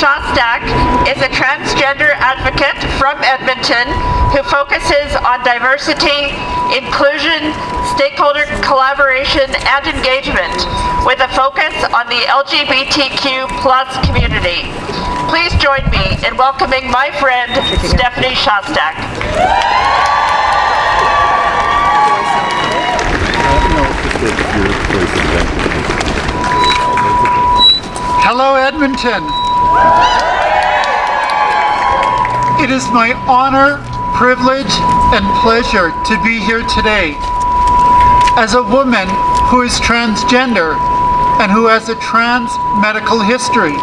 Shostak is a transgender advocate from Edmonton who focuses on diversity, inclusion, stakeholder collaboration, and engagement with a focus on the LGBTQ+ community. Please join me in welcoming my friend, Stephanie Shostak. Hello, Edmonton. It is my honor, privilege, and pleasure to be here today. As a woman who is transgender and who has a trans medical history,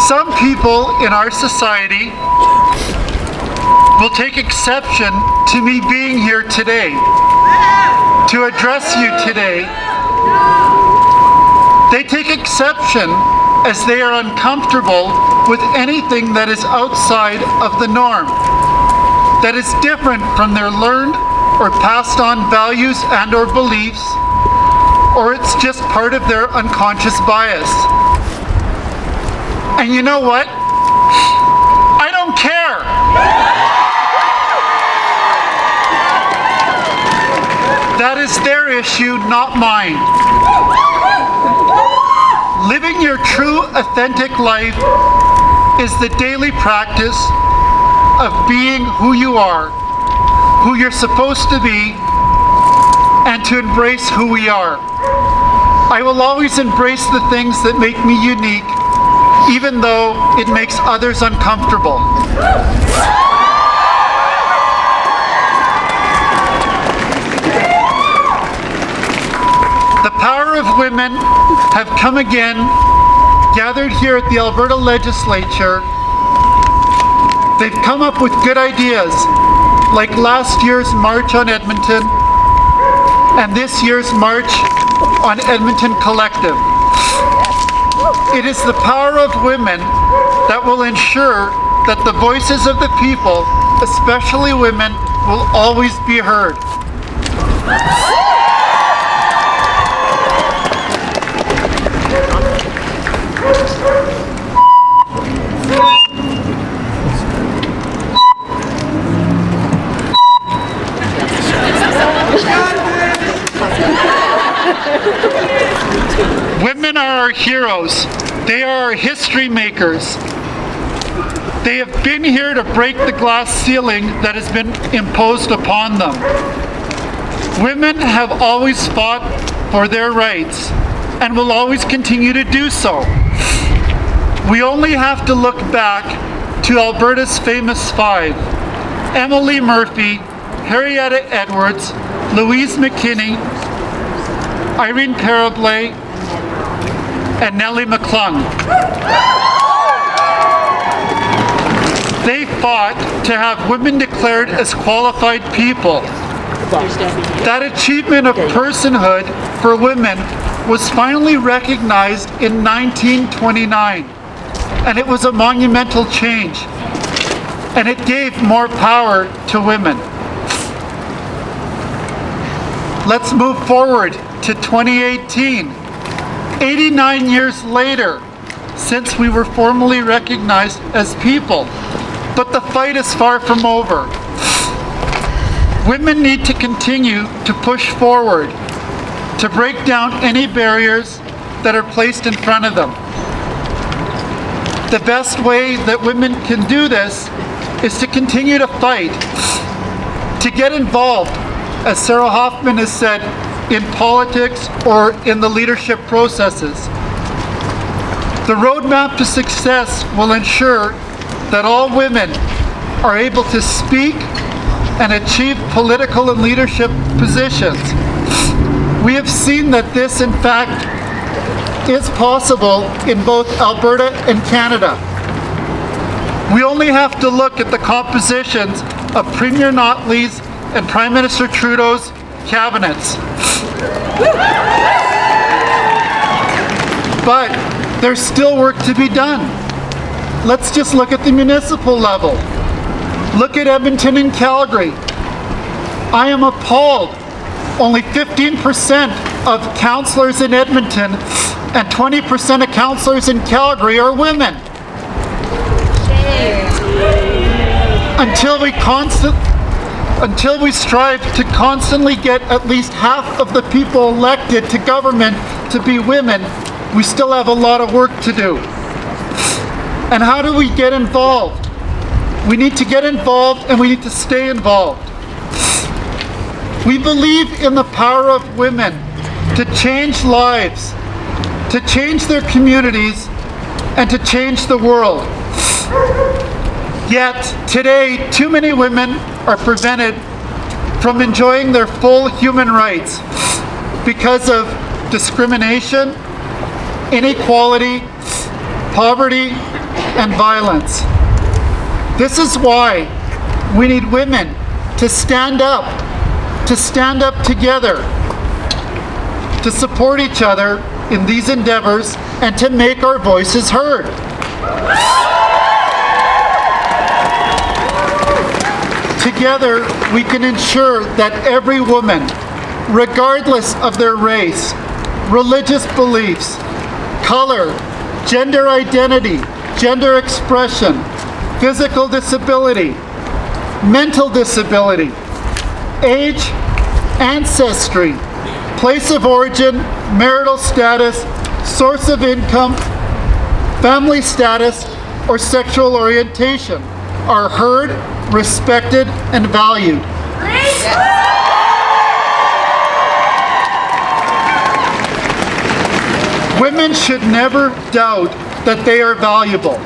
some people in our society will take exception to me being here today, to address you today. They take exception as they are uncomfortable with anything that is outside of the norm, that is different from their learned or passed on values and or beliefs, or it's just part of their unconscious bias. And you know what? I don't care. That is their issue, not mine. Living your true, authentic life is the daily practice of being who you are, who you're supposed to be, and to embrace who we are. I will always embrace the things that make me unique, even though it makes others uncomfortable. The power of women have come again, gathered here at the Alberta Legislature. They've come up with good ideas, like last year's March on Edmonton and this year's March on Edmonton Collective. It is the power of women that will ensure that the voices of the people, especially women, will always be heard. Women are our heroes. They are our history makers. They have been here to break the glass ceiling that has been imposed upon them. Women have always fought for their rights and will always continue to do so. We only have to look back to Alberta's famous five: Emily Murphy, Harrietta Edwards, Louise McKinney, Irene Parablay, and Nellie McClung. They fought to have women declared as qualified people. That achievement of personhood for women was finally recognized in 1929, and it was a monumental change, and it gave more power to women. Let's move forward to 2018. 89 years later since we were formally recognized as people, but the fight is far from over. Women need to continue to push forward, to break down any barriers that are placed in front of them. The best way that women can do this is to continue to fight, to get involved, as Sarah Hoffman has said, in politics or in the leadership processes. The roadmap to success will ensure that all women are able to speak and achieve political and leadership positions. We have seen that this, in fact, is possible in both Alberta and Canada. We only have to look at the compositions of Premier Notley's and Prime Minister Trudeau's cabinets. But there's still work to be done. Let's just look at the municipal level. Look at Edmonton and Calgary. I am appalled. Only 15% of councillors in Edmonton and 20% of councillors in Calgary are women. until we strive to constantly get at least half of the people elected to government to be women, we still have a lot of work to do. And how do we get involved? We need to get involved and we need to stay involved. We believe in the power of women to change lives, to change their communities, and to change the world. Yet, today, too many women are prevented from enjoying their full human rights because of discrimination, inequality, poverty, and violence. This is why we need women to stand up together, to support each other in these endeavors and to make our voices heard. Together, we can ensure that every woman, regardless of their race, religious beliefs, color, gender identity, gender expression, physical disability, mental disability, age, ancestry, place of origin, marital status, source of income, family status, or sexual orientation are heard, respected, and valued. Women should never doubt that they are valuable,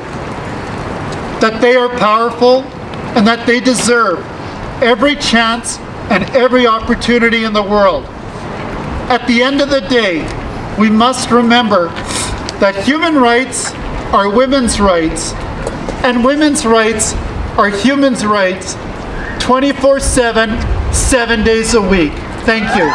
that they are powerful, and that they deserve every chance and every opportunity in the world. At the end of the day, we must remember that human rights are women's rights, and women's rights are humans' rights 24/7, 7 days a week. Thank you.